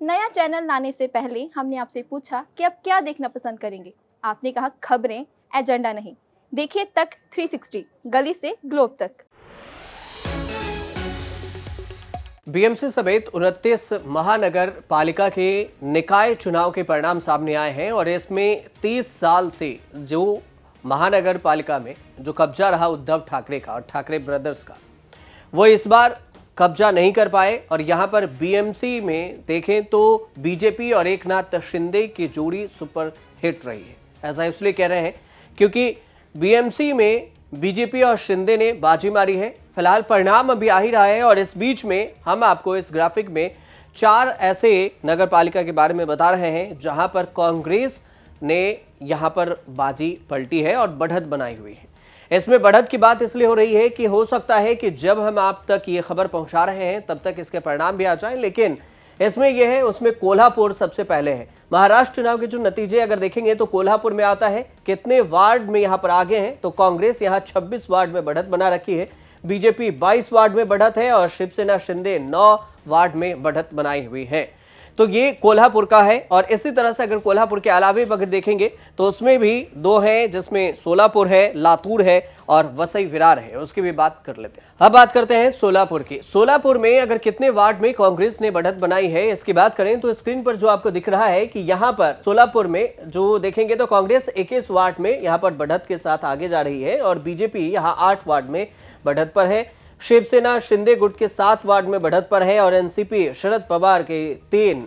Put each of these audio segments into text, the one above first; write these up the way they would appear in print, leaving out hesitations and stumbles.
नया चैनल लाने से पहले हमने आपसे पूछा कि आप क्या देखना पसंद करेंगे। आपने कहा खबरें, एजेंडा नहीं। देखिए तक 360, गली से ग्लोब तक। बीएमसी समेत 29 महानगर पालिका के निकाय चुनाव के परिणाम सामने आए हैं और इसमें 30 साल से जो महानगर पालिका में जो कब्जा रहा उद्धव ठाकरे का और ठाकरे ब्रदर्स का, वो इस बार कब्जा नहीं कर पाए। और यहां पर बीएमसी में देखें तो बीजेपी और एकनाथ शिंदे की जोड़ी सुपर हिट रही है। ऐसा इसलिए कह रहे हैं क्योंकि बीएमसी में बीजेपी और शिंदे ने बाजी मारी है। फिलहाल परिणाम अभी आ ही रहा है और इस बीच में हम आपको इस ग्राफिक में 4 ऐसे नगर पालिका के बारे में बता रहे हैं जहां पर कांग्रेस ने यहां पर बाजी पलटी है और बढ़त बनाई हुई है। इसमें बढ़त की बात इसलिए हो रही है कि हो सकता है कि जब हम आप तक ये खबर पहुंचा रहे हैं तब तक इसके परिणाम भी आ जाएं, लेकिन इसमें यह है उसमें कोल्हापुर सबसे पहले है। महाराष्ट्र चुनाव के जो नतीजे अगर देखेंगे तो कोल्हापुर में आता है कितने वार्ड में यहां पर आगे हैं, तो कांग्रेस यहां 26 वार्ड में बढ़त बना रखी है, बीजेपी 22 वार्ड में बढ़त है और शिवसेना शिंदे 9 वार्ड में बढ़त बनाई हुई है। तो ये कोल्हापुर का है। और इसी तरह से अगर कोल्हापुर के अलावा अगर देखेंगे तो उसमें भी 2 हैं, जिसमें सोलापुर है, लातूर है और वसई विरार है, उसकी भी बात कर लेते हैं। अब बात करते हैं सोलापुर की। सोलापुर में अगर कितने वार्ड में कांग्रेस ने बढ़त बनाई है इसकी बात करें तो स्क्रीन पर जो आपको दिख रहा है कि यहां पर सोलापुर में जो देखेंगे तो कांग्रेस 21 वार्ड में यहां पर बढ़त के साथ आगे जा रही है और बीजेपी यहां 8 वार्ड में बढ़त पर है। शिवसेना शिंदे गुट के 7 वार्ड में बढ़त पर है और एनसीपी शरद पवार के 3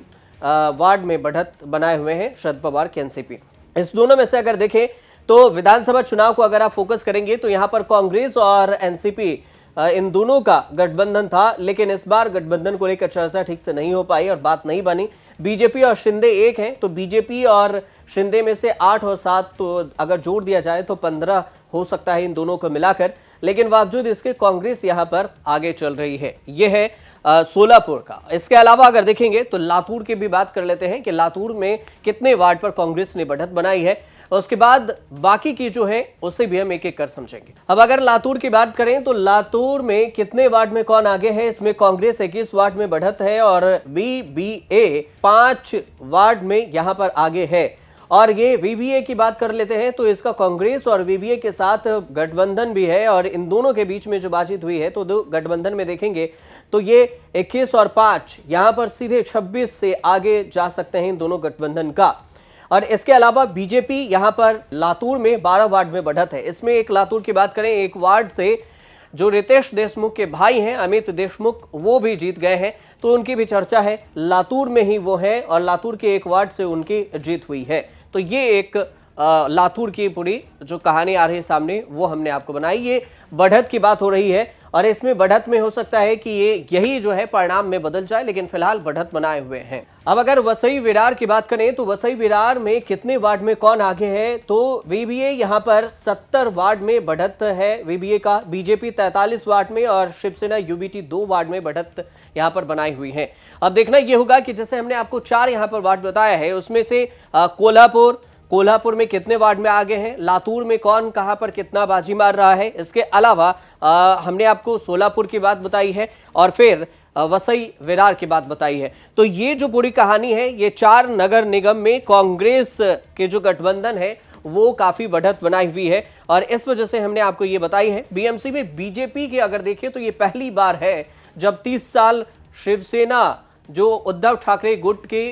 वार्ड में बढ़त बनाए हुए हैं, शरद पवार के एनसीपी। इस दोनों में से अगर देखें तो विधानसभा चुनाव को अगर आप फोकस करेंगे तो यहां पर कांग्रेस और एनसीपी इन दोनों का गठबंधन था, लेकिन इस बार गठबंधन को लेकर चर्चा ठीक से नहीं हो पाई और बात नहीं बनी। बीजेपी और शिंदे एक हैं, तो बीजेपी और शिंदे में से 8 और 7 तो अगर जोड़ दिया जाए तो 15 हो सकता है इन दोनों को मिलाकर, लेकिन बावजूद इसके कांग्रेस यहां पर आगे चल रही है। यह है सोलापुर का। इसके अलावा अगर देखेंगे तो लातूर की भी बात कर लेते हैं कि लातूर में कितने वार्ड पर कांग्रेस ने बढ़त बनाई है, और उसके बाद बाकी की जो है उसे भी हम एक एक कर समझेंगे। अब अगर लातूर की बात करें तो लातूर में कितने वार्ड में कौन आगे है, इसमें कांग्रेस 21 वार्ड में बढ़त है और बीबीए 5 वार्ड में यहां पर आगे है। और ये वीवीए की बात कर लेते हैं तो इसका कांग्रेस और वीवीए के साथ गठबंधन भी है और इन दोनों के बीच में जो बातचीत हुई है तो दो गठबंधन में देखेंगे तो ये 21 और 5 यहां पर सीधे 26 से आगे जा सकते हैं इन दोनों गठबंधन का। और इसके अलावा बीजेपी यहां पर लातूर में 12 वार्ड में बढ़त है। इसमें एक लातूर की बात करें, एक वार्ड से जो रितेश देशमुख के भाई हैं अमित देशमुख, वो भी जीत गए हैं, तो उनकी भी चर्चा है। लातूर में ही वो है और लातूर के एक वार्ड से उनकी जीत हुई है। तो ये एक लातूर की पूरी जो कहानी आ रही है सामने वो हमने आपको बनाई। ये बढ़त की बात हो रही है और इसमें बढ़त में हो सकता है कि ये यही जो है परिणाम में बदल जाए, लेकिन फिलहाल बढ़त बनाए हुए हैं। अब अगर वसई विरार की बात करें तो वसई विरार में कितने वार्ड में कौन आगे है, तो वीबीए यहां पर 70 वार्ड में बढ़त है वीबीए का, बीजेपी 43 वार्ड में और शिवसेना यूबीटी 2 वार्ड में बढ़त यहां पर बनाई हुई है। अब देखना यह होगा कि जैसे हमने आपको 4 यहां पर वार्ड बताया है उसमें से कोल्हापुर में कितने वार्ड में आगे हैं, लातूर में कौन कहां पर कितना बाजी मार रहा है। इसके अलावा हमने आपको सोलापुर की बात बताई है और फिर वसई विरार की बात बताई है। तो ये जो पूरी कहानी है ये 4 नगर निगम में कांग्रेस के जो गठबंधन है वो काफी बढ़त बनाई हुई है और इस वजह से हमने आपको ये बताई है। बीएमसी में बीजेपी की अगर देखें तो ये पहली बार है जब 30 साल शिवसेना जो उद्धव ठाकरे गुट के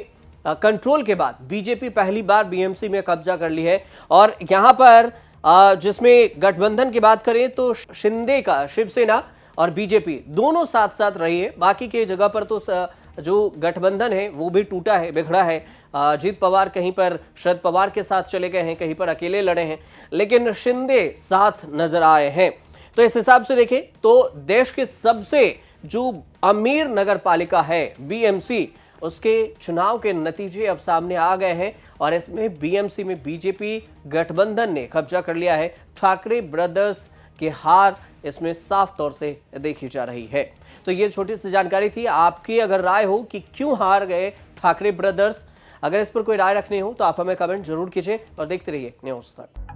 कंट्रोल के बाद बीजेपी पहली बार बीएमसी में कब्जा कर ली है। और यहां पर जिसमें गठबंधन की बात करें तो शिंदे का शिवसेना और बीजेपी दोनों साथ साथ रही है। बाकी के जगह पर तो जो गठबंधन है वो भी टूटा है, बिखरा है। अजीत पवार कहीं पर शरद पवार के साथ चले गए हैं, कहीं पर अकेले लड़े हैं, लेकिन शिंदे साथ नजर आए हैं। तो इस हिसाब से देखें तो देश के सबसे जो अमीर नगर पालिका है बीएमसी, उसके चुनाव के नतीजे अब सामने आ गए हैं और इसमें बीएमसी में बीजेपी गठबंधन ने कब्जा कर लिया है। ठाकरे ब्रदर्स की हार इसमें साफ तौर से देखी जा रही है। तो ये छोटी सी जानकारी थी। आपकी अगर राय हो कि क्यों हार गए ठाकरे ब्रदर्स, अगर इस पर कोई राय रखनी हो तो आप हमें कमेंट जरूर कीजिए और देखते रहिए न्यूज़ तक।